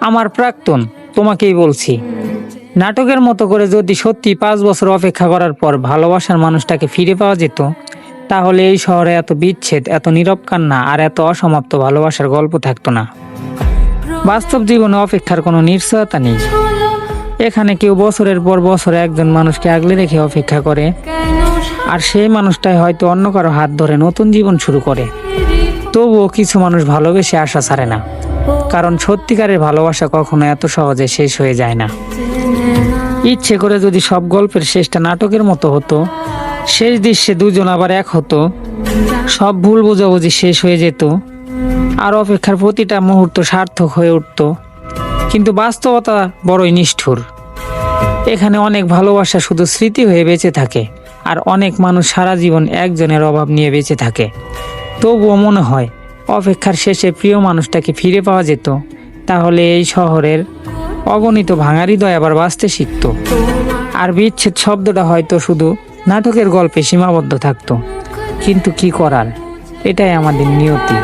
আমার প্রাক্তন, তোমাকেই বলছি, নাটকের মতো করে যদি সত্যি 5 বছর অপেক্ষা করার পর ভালোবাসার মানুষটাকে ফিরে পাওয়া যেত, তাহলে এই শহরে এত বিচ্ছেদ, এত নীরব কান্না আর এত অসমাপ্ত ভালোবাসার গল্প থাকতো না। বাস্তব জীবনে অপেক্ষার কোনো নিশ্চয়তা নেই। এখানে কেউ বছরের পর বছর একজন মানুষকে আগলে রেখে অপেক্ষা করে, আর সেই মানুষটাই হয়তো অন্য কারো হাত ধরে নতুন জীবন শুরু করে। তবুও কিছু মানুষ ভালোবেসে আশা ছাড়ে না, কারণ সত্যিকারের ভালোবাসা কখনো এত সহজে শেষ হয়ে যায় না। ইচ্ছে করে যদি সব গল্পের শেষটা নাটকের মতো হতো, শেষ দৃশ্যে দুজন আবার এক হতো, সব ভুল বোঝাবুঝি শেষ হয়ে যেত, আর অপেক্ষার প্রতিটা মুহূর্ত সার্থক হয়ে উঠত, কিন্তু বাস্তবতা বড়ই নিষ্ঠুর। এখানে অনেক ভালোবাসা শুধু স্মৃতি হয়ে বেঁচে থাকে, আর অনেক মানুষ সারা জীবন একজনের অভাব নিয়ে বেঁচে থাকে। তবুও মনে হয় অপেক্ষার শেষে প্রিয় মানুষটাকে ফিরে পাওয়া যেত, তাহলে এই শহরের অগণিত ভাঙা হৃদয় আবার বাঁচতে শিখত, আর বিচ্ছেদ শব্দটা হয়তো শুধু নাটকের গল্পে সীমাবদ্ধ থাকতো। কিন্তু কি করার, এটাই আমাদের নিয়তি।